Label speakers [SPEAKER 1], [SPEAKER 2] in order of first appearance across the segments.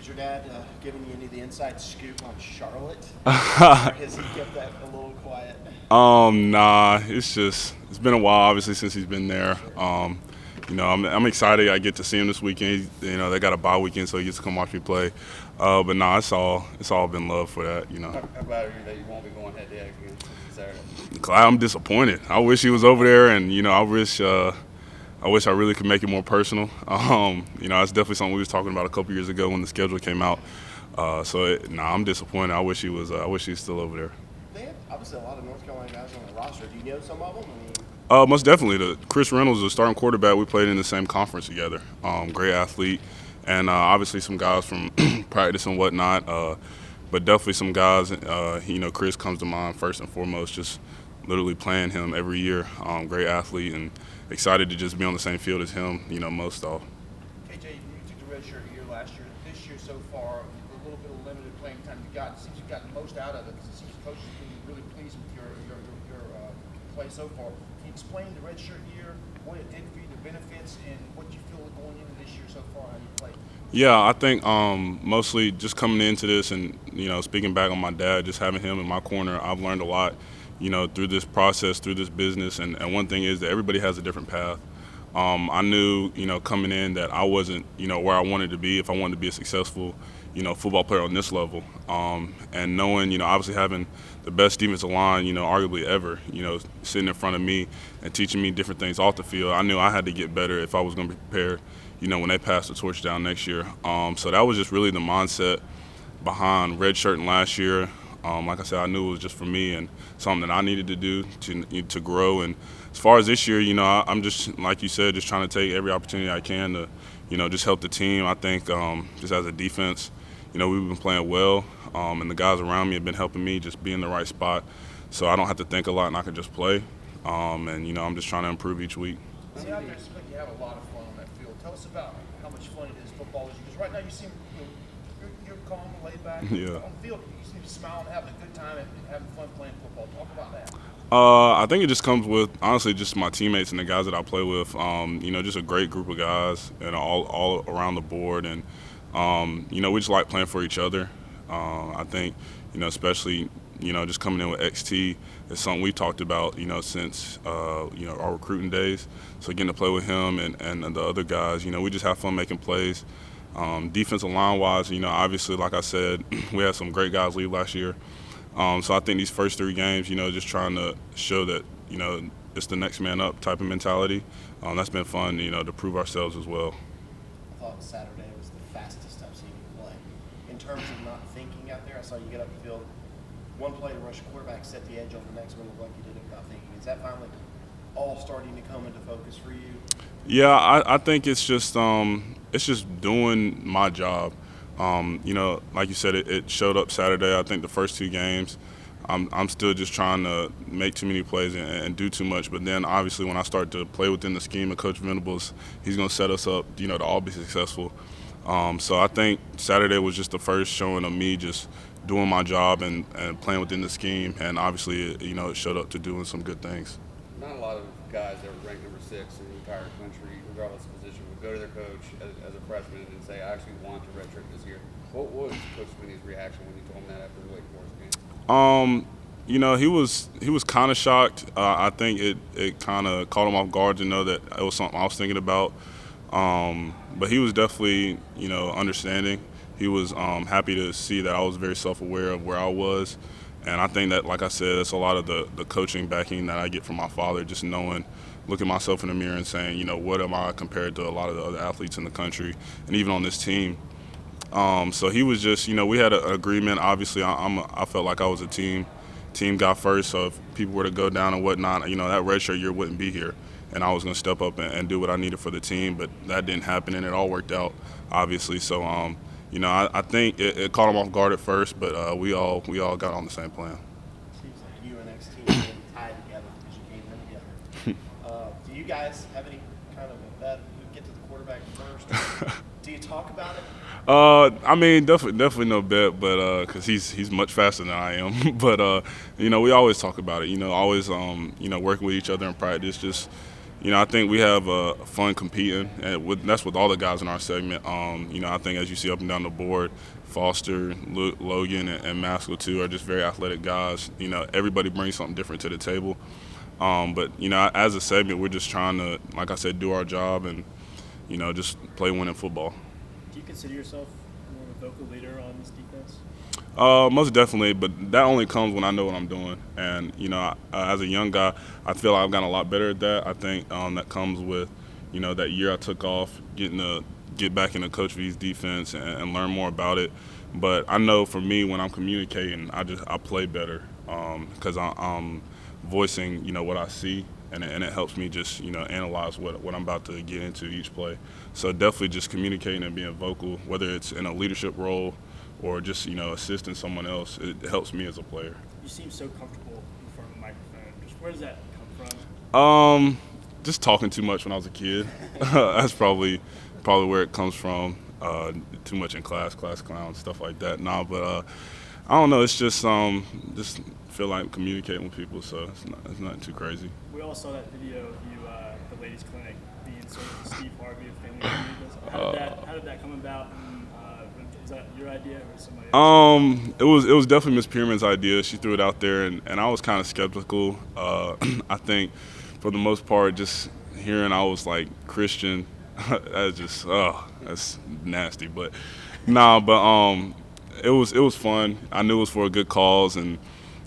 [SPEAKER 1] Has your dad given you any of the inside scoop on Charlotte? Or has he kept that a little quiet?
[SPEAKER 2] Nah, it's been a while, obviously, since he's been there.
[SPEAKER 1] Sure.
[SPEAKER 2] I'm excited. I get to see him this weekend. They got a bye weekend, so he gets to come watch me play. But nah, it's all been love for that.
[SPEAKER 3] How glad are you that you won't be going head-to-head against Saturday?
[SPEAKER 2] Glad. I'm disappointed. I wish he was over there, and I wish I really could make it more personal. That's definitely something we was talking about a couple years ago when the schedule came out. I'm disappointed. I wish he was. I wish he was still over there.
[SPEAKER 1] They have obviously a lot of North Carolina guys on the roster. Do you know some of them?
[SPEAKER 2] Most definitely. Chris Reynolds, the starting quarterback, we played in the same conference together. Great athlete, and obviously some guys from practice and whatnot. But definitely some guys. Chris comes to mind first and foremost. Just literally playing him every year. Great athlete, and excited to just be on the same field as him. Most off.
[SPEAKER 4] KJ, you took the redshirt year last year. This year so far, a little bit of limited playing time you got. It seems you've gotten most out of it because it seems coaches have been really pleased with your play so far. Can you explain the redshirt year, what it did for you, the benefits, and what you feel going into this year so far, how you played?
[SPEAKER 2] Yeah, I think mostly just coming into this and speaking back on my dad, just having him in my corner, I've learned a lot. Through this process, through this business, and one thing is that everybody has a different path. I knew, coming in that I wasn't, where I wanted to be if I wanted to be a successful, football player on this level. And knowing, obviously having the best defensive line, arguably ever, sitting in front of me and teaching me different things off the field, I knew I had to get better if I was going to be prepared, when they passed the torch down next year. So that was just really the mindset behind redshirting last year. Like I said, I knew it was just for me and something that I needed to do to grow. And as far as this year, I'm just, like you said, just trying to take every opportunity I can to, just help the team. I think just as a defense, we've been playing well, and the guys around me have been helping me just be in the right spot, so I don't have to think a lot and I can just play. I'm just trying to improve each week.
[SPEAKER 4] Out there, it seems like you have a lot of fun on that field. Tell us about how much fun it is football is, because right now you seem you're calm and laid back.
[SPEAKER 2] Yeah.
[SPEAKER 4] On the field, you seem to be smiling, having a good time, and having fun playing football. Talk about that.
[SPEAKER 2] I think it just comes with, honestly, just my teammates and the guys that I play with. Just a great group of guys, and all around the board, and we just like playing for each other. I think, especially, just coming in with XT is something we talked about, since our recruiting days. So getting to play with him and the other guys, we just have fun making plays. Defensive line-wise, obviously, like I said, we had some great guys leave last year. So I think these first 3 games, just trying to show that, it's the next man up type of mentality. That's been fun, to prove ourselves as well.
[SPEAKER 1] I thought Saturday was the fastest I've seen you play. In terms of not thinking out there, I saw you get up the field, one play to rush quarterback, set the edge on the next one, looked like you did it without thinking. Is that finally all starting to come into focus for you?
[SPEAKER 2] Yeah, I think it's just doing my job. Like you said, it showed up Saturday. I think the first 2 games, I'm still just trying to make too many plays and do too much. But then obviously when I start to play within the scheme of Coach Venables, he's going to set us up, to all be successful. So I think Saturday was just the first showing of me just doing my job and playing within the scheme. And obviously, it showed up to doing some good things.
[SPEAKER 3] Not a lot of guys that were ranked number 6 in the entire country, regardless of position, would go to their coach as a freshman and say, I actually want to redshirt this year. What was Coach Swinney's reaction when you told him that after the Wake Forest game?
[SPEAKER 2] He was kind of shocked. I think it kind of caught him off guard to know that it was something I was thinking about. But he was definitely, understanding. He was happy to see that I was very self-aware of where I was. And I think that, like I said, that's a lot of the coaching backing that I get from my father, just knowing, looking myself in the mirror and saying, what am I compared to a lot of the other athletes in the country and even on this team. So he was just, we had an agreement. Obviously, I felt like I was a team guy first. So if people were to go down and whatnot, that redshirt year wouldn't be here. And I was going to step up and do what I needed for the team. But that didn't happen, and it all worked out, obviously. So, I think it caught him off guard at first, but we all got on the same plan.
[SPEAKER 1] Seems like you and XT are really tied together because you came in together. Do you guys have any kind of a bet who get to the quarterback first? Do you talk about it?
[SPEAKER 2] Definitely no bet, but because he's much faster than I am. But we always talk about it. Always working with each other in practice, just I think we have fun competing, and that's with all the guys in our segment. I think as you see up and down the board, Foster, Logan, and Maskell too are just very athletic guys. Everybody brings something different to the table. But as a segment, we're just trying to, like I said, do our job and just play winning football.
[SPEAKER 5] Do you consider yourself more of a vocal leader on this defense?
[SPEAKER 2] Most definitely, but that only comes when I know what I'm doing. And as a young guy, I feel like I've gotten a lot better at that. I think that comes with that year I took off, getting to get back into Coach V's defense and learn more about it. But I know for me, when I'm communicating, I play better because I'm voicing what I see, and it helps me just analyze what I'm about to get into each play. So definitely just communicating and being vocal, whether it's in a leadership role or just assisting someone else, it helps me as a player.
[SPEAKER 5] You seem so comfortable in front of the microphone. Just where does that come from?
[SPEAKER 2] Just talking too much when I was a kid. That's probably where it comes from. Too much in class clown, stuff like that. But I don't know. It's just feel like I'm communicating with people, so it's not too crazy.
[SPEAKER 5] We all saw that video of you, the ladies' clinic, being sort of the Steve Harvey of family. How did that come about? Is that your idea or somebody else?
[SPEAKER 2] It was definitely Miss Pearman's idea. She threw it out there, and I was kind of skeptical. I think for the most part, just hearing I was like Christian, that's nasty. But it was fun. I knew it was for a good cause, and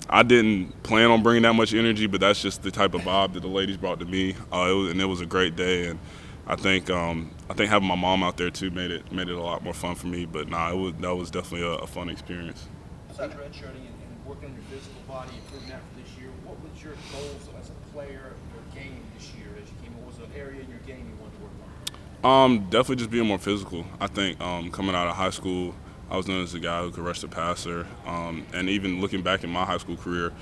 [SPEAKER 2] I didn't plan on bringing that much energy, but that's just the type of vibe that the ladies brought to me. It was a great day, and I think having my mom out there too made it a lot more fun for me. But that was definitely a fun experience.
[SPEAKER 4] Besides redshirting and working on your physical body, improving that for this year, what was your goals as a player, your game this year as you came? What was the area in your game you wanted to work on?
[SPEAKER 2] Definitely just being more physical. I think coming out of high school, I was known as a guy who could rush the passer, and even looking back in my high school career,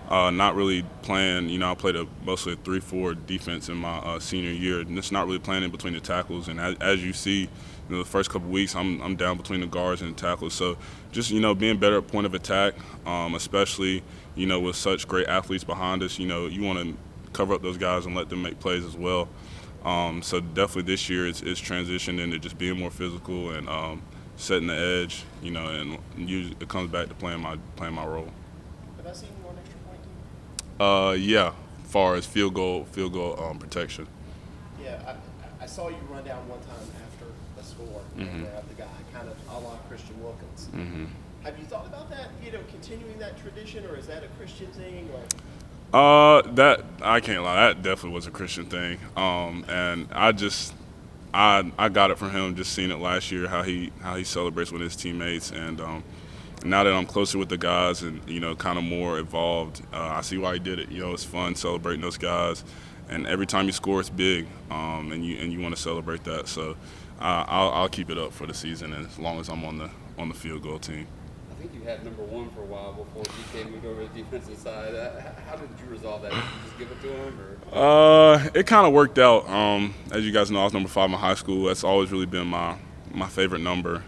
[SPEAKER 2] not really playing. I played mostly a 3-4 defense in my senior year, and just not really playing in between the tackles. And as you see, the first couple of weeks, I'm down between the guards and the tackles. So just being better at point of attack, especially with such great athletes behind us. You want to cover up those guys and let them make plays as well. So definitely this year it's transitioned into just being more physical and setting the edge, and usually it comes back to playing my role.
[SPEAKER 1] Have I seen you on extra point team?
[SPEAKER 2] Yeah, as far as field goal protection.
[SPEAKER 1] Yeah, I saw you run down one time after a score and grab the guy, kind of a la Christian Wilkins.
[SPEAKER 2] Mm-hmm.
[SPEAKER 1] Have you thought about that, continuing that tradition, or is that a Christian thing? Or?
[SPEAKER 2] That I can't lie, that definitely was a Christian thing. And I got it from him just seeing it last year, how he celebrates with his teammates, and now that I'm closer with the guys and kind of more involved, I see why he did it. It's fun celebrating those guys, and every time you score, it's big, and you want to celebrate that. So I'll keep it up for the season, as long as I'm on the field goal team.
[SPEAKER 3] I think you had number one for a while before DK moved over to the defensive side. How did you resolve that? Did you just give it to him, or?
[SPEAKER 2] It kind of worked out. As you guys know, I was number 5 in high school. That's always really been my favorite number,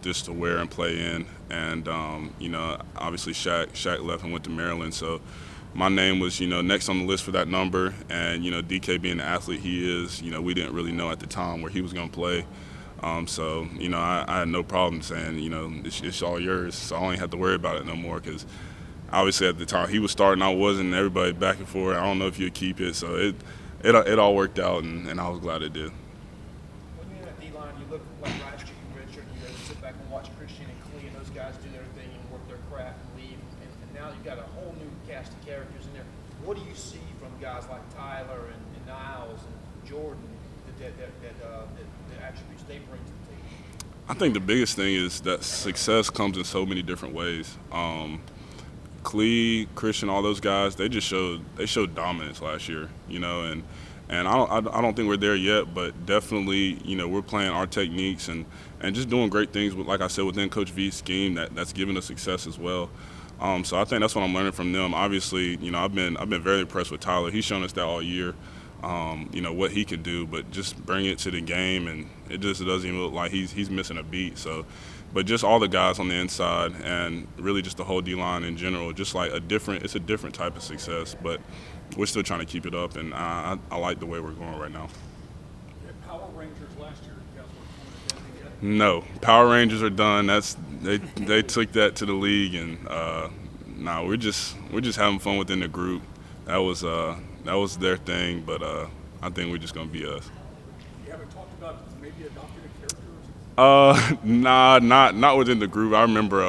[SPEAKER 2] just to wear and play in. And obviously Shaq left and went to Maryland, so my name was next on the list for that number. And DK being the athlete he is, we didn't really know at the time where he was going to play. So I had no problem saying it's all yours, so I don't have to worry about it no more, because obviously at the time he was starting, I wasn't, everybody back and forth. I don't know if you'd keep it, so it all worked out, and I was glad it did.
[SPEAKER 4] When you're in that D-line, you look like last year you redshirted, you sit back and watch Christian and Clee and those guys do their thing and work their craft and leave, and now you've got a whole new cast of characters in there. What do you see from guys like Tyler and Niles and Jordan that attributes they bring to the team?
[SPEAKER 2] I think the biggest thing is that success comes in so many different ways. Clee, Christian, all those guys, they showed dominance last year, and I don't think we're there yet, but definitely, we're playing our techniques and just doing great things with, like I said, within Coach V's scheme that's given us success as well. So I think that's what I'm learning from them. Obviously, I've been very impressed with Tyler. He's shown us that all year. you know, what he could do, but just bring it to the game, and it just doesn't even look like he's missing a beat. So, but just all the guys on the inside, and really just the whole D-line in general, just like it's a different type of success, but we're still trying to keep it up, and I like the way we're going right now.
[SPEAKER 6] Power Rangers last year. You guys were coming together yet?
[SPEAKER 2] No, Power Rangers are done. They took that to the league, and we're just having fun within the group. That was their thing, but I think we're just gonna be us.
[SPEAKER 6] You haven't talked about maybe adopting a character or something?
[SPEAKER 2] Not within the group. I remember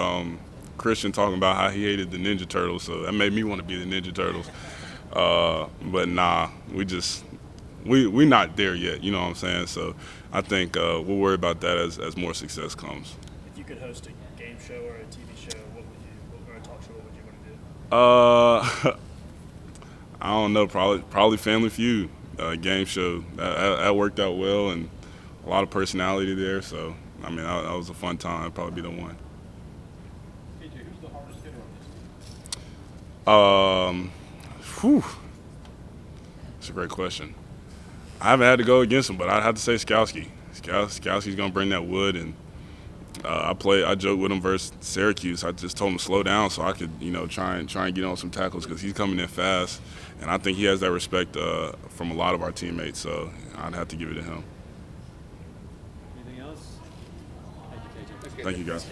[SPEAKER 2] Christian talking about how he hated the Ninja Turtles, so that made me want to be the Ninja Turtles. But we're not there yet. You know what I'm saying? So I think we'll worry about that as more success comes.
[SPEAKER 5] If you could host a game show or a TV show, or a talk show, what would you want to do?
[SPEAKER 2] I don't know. Probably Family Feud, game show. That worked out well, and a lot of personality there. So I mean, that was a fun time. I'd probably be the one.
[SPEAKER 6] AJ, who's the hardest hitter on this team?
[SPEAKER 2] That's a great question. I haven't had to go against him, but I'd have to say Skowski. Skowski's gonna bring that wood, and I joked with him versus Syracuse. I just told him to slow down so I could, try and get on some tackles because he's coming in fast, and I think he has that respect from a lot of our teammates. So I'd have to give it to him.
[SPEAKER 7] Anything else? Thank you, KJ.
[SPEAKER 2] Thank you, guys.